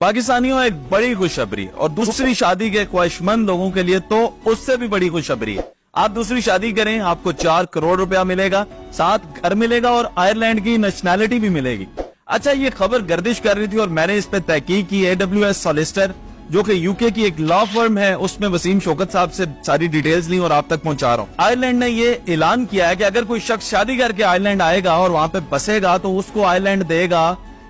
पाकिस्तानियों एक बड़ी खुशखबरी और दूसरी शादी के ख्वाहिशमंद लोगों के लिए तो उससे भी बड़ी खुशखबरी है। आप दूसरी शादी करें, आपको 4 करोड़ रुपया मिलेगा, साथ घर मिलेगा और आयरलैंड की नेशनैलिटी भी मिलेगी। अच्छा, ये खबर गर्दिश कर रही थी और मैंने इस पे तहकीक की। AWS सॉलिसिटर जो कि यूके की एक लॉ फर्म है, उसमें वसीम शौकत साहब से सारी डिटेल्स ली और आप तक पहुंचा रहा हूँ। आयरलैंड ने ये ऐलान किया है कि अगर कोई शख्स शादी करके आयरलैंड आएगा और वहां पे बसेगा तो उसको आयरलैंड देगा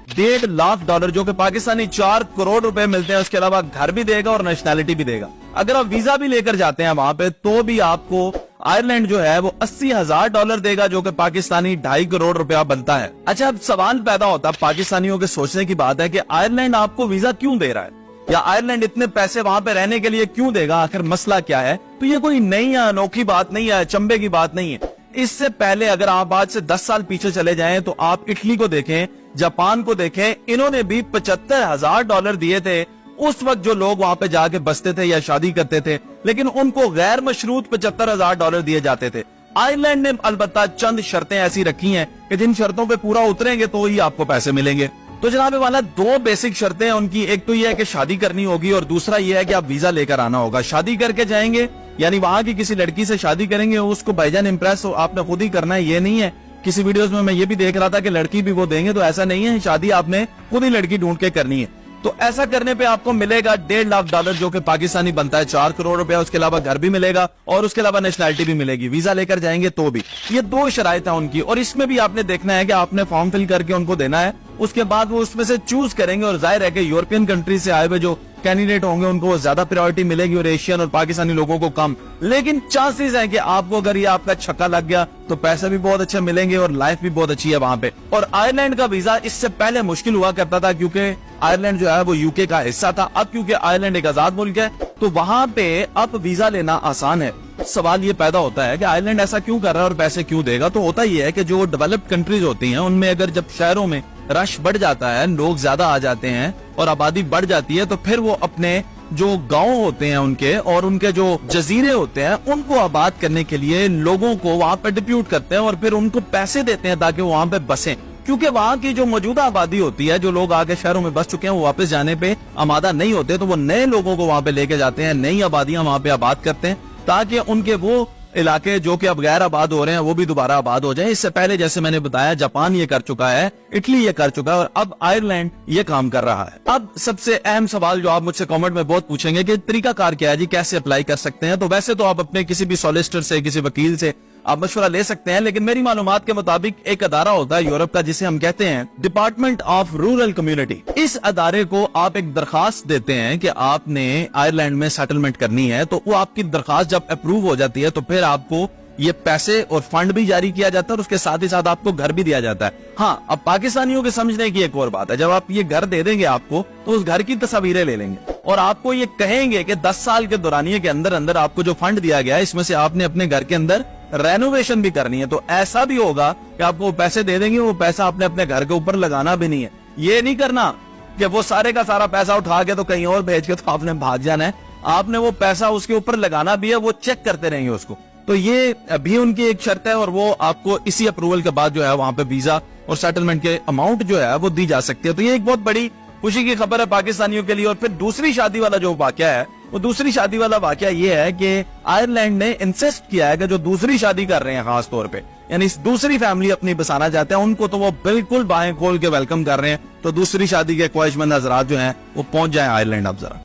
$1.5 लाख, जो कि पाकिस्तानी 4 करोड़ रुपए मिलते हैं। उसके अलावा घर भी देगा और नेशनैलिटी भी देगा। अगर आप वीजा भी लेकर जाते हैं वहां पे तो भी आपको आयरलैंड जो है वो $80,000 देगा, जो कि पाकिस्तानी 2.5 करोड़ रुपया बनता है। अच्छा, अब सवाल पैदा होता है, पाकिस्तानियों के सोचने की बात है कि आयरलैंड आपको वीजा क्यों दे रहा है, या आयरलैंड इतने पैसे वहां पे रहने के लिए क्यों देगा, आखिर मसला क्या है। तो ये कोई नई या अनोखी बात नहीं है, चंबे की बात नहीं है। इससे पहले अगर आप आज से 10 साल पीछे चले जाएं तो आप इटली को देखें, जापान को देखें, इन्होंने भी $75,000 दिए थे उस वक्त जो लोग वहां पे जाके बसते थे या शादी करते थे, लेकिन उनको गैर मशरूत $75,000 दिए जाते थे। आयरलैंड ने अलबत्ता चंद शर्तें ऐसी रखी हैं कि जिन शर्तों पे पूरा उतरेंगे तो ही आपको पैसे मिलेंगे। तो जनाब वाला 2 बेसिक शर्तें हैं उनकी। एक तो ये है कि शादी करनी होगी और दूसरा ये है कि आप वीजा लेकर आना होगा। शादी करके जाएंगे यानी वहां की किसी लड़की से शादी करेंगे, उसको भाईजान इम्प्रेस आपने खुद ही करना है, ये नहीं है। किसी वीडियोस में मैं ये भी देख रहा था कि लड़की भी वो देंगे, तो ऐसा नहीं है। शादी आपने खुद ही लड़की ढूंढ के करनी है। तो ऐसा करने पे आपको मिलेगा $1.5 लाख, जो कि पाकिस्तानी बनता है 4 करोड़ रुपया। उसके अलावा घर भी मिलेगा और उसके अलावा नेशनैलिटी भी मिलेगी। वीजा लेकर जाएंगे तो भी। ये 2 शराइत है उनकी, और इसमें भी आपने देखना है कि आपने फॉर्म फिल करके उनको देना है। उसके बाद वो उसमें से चूज करेंगे, और जाहिर है कि यूरोपियन कंट्री से आए हुए जो कैंडिडेट होंगे उनको ज्यादा प्रायोरिटी मिलेगी और एशियन और पाकिस्तानी लोगों को कम। लेकिन चांसेस है कि आपको अगर ये आपका छक्का लग गया तो पैसे भी बहुत अच्छे मिलेंगे और लाइफ भी बहुत अच्छी है वहां पे। और आयरलैंड का वीजा इससे पहले मुश्किल हुआ करता था क्योंकि आयरलैंड जो है वो यूके का हिस्सा था। अब क्योंकि आयरलैंड एक आजाद मुल्क है तो वहां पे अब वीजा लेना आसान है। सवाल ये पैदा होता है कि आयरलैंड ऐसा क्यों कर रहा है और पैसे क्यों देगा। तो होता ही है कि जो डेवलप्ड कंट्रीज होती हैं उनमें अगर जब शहरों में रश बढ़ जाता है, लोग ज्यादा आ जाते हैं और आबादी बढ़ जाती है, तो फिर वो अपने जो गांव होते हैं उनके और उनके जो जजीरे होते हैं उनको आबाद करने के लिए लोगों को वहां पर डिप्यूट करते हैं और फिर उनको पैसे देते हैं ताकि वो वहां पे बसें। क्योंकि वहां की जो मौजूदा आबादी होती है, जो लोग आगे शहरों में बस चुके हैं, वो वापस जाने पे आमादा नहीं होते, तो वो नए लोगों को वहां पे लेके जाते हैं, नई आबादियां वहां पे आबाद करते हैं ताकि उनके वो इलाके जो कि अब गैर आबाद हो रहे हैं वो भी दोबारा आबाद हो जाएं। इससे पहले जैसे मैंने बताया जापान ये कर चुका है, इटली ये कर चुका है और अब आयरलैंड ये काम कर रहा है। अब सबसे अहम सवाल जो आप मुझसे कमेंट में बहुत पूछेंगे कि तरीकाकार क्या है जी, कैसे अप्लाई कर सकते हैं। तो वैसे तो आप अपने किसी भी सॉलिसिटर से, किसी वकील से आप मशवरा ले सकते हैं, लेकिन मेरी मालूमात के मुताबिक एक अदारा होता है यूरोप का जिसे हम कहते हैं डिपार्टमेंट ऑफ रूरल कम्युनिटी। इस अदारे को आप एक दरखास्त देते हैं कि आपने आयरलैंड में सेटलमेंट करनी है, तो वो आपकी दरखास्त जब अप्रूव हो जाती है तो फिर आपको ये पैसे और फंड भी जारी किया जाता है और उसके साथ ही साथ आपको घर भी दिया जाता है। हाँ, अब पाकिस्तानियों के समझने की एक और बात है, जब आप ये घर दे देंगे आपको तो उस घर की तस्वीरें ले लेंगे और आपको ये कहेंगे कि 10 साल के दौरानिए के अंदर अंदर आपको जो फंड दिया गया है इसमें से आपने अपने घर के अंदर रेनोवेशन भी करनी है। तो ऐसा भी होगा कि आपको पैसे दे देंगे, वो पैसा आपने अपने घर के ऊपर लगाना भी नहीं है। ये नहीं करना कि वो सारे का सारा पैसा उठा के तो कहीं और भेज के तो आपने भाग जाना है। आपने वो पैसा उसके ऊपर लगाना भी है, वो चेक करते रहेंगे उसको। तो ये भी उनकी एक शर्त है और वो आपको इसी अप्रूवल के बाद जो है वहां पे वीजा और सेटलमेंट के अमाउंट जो है वो दी जा सकती है। तो ये एक बहुत बड़ी खुशी की खबर है पाकिस्तानियों के लिए। और फिर दूसरी शादी वाला जो वाकया है, वो दूसरी शादी वाला वाकया ये है कि आयरलैंड ने इंसिस्ट किया है कि जो दूसरी शादी कर रहे हैं खास तौर पे, यानी दूसरी फैमिली अपनी बसाना चाहते हैं, उनको तो वो बिल्कुल बाहें खोल के वेलकम कर रहे हैं। तो दूसरी शादी के ख्वाहिशमंद हज़रात जो हैं वो पहुंच जाएं आयरलैंड। अब जरा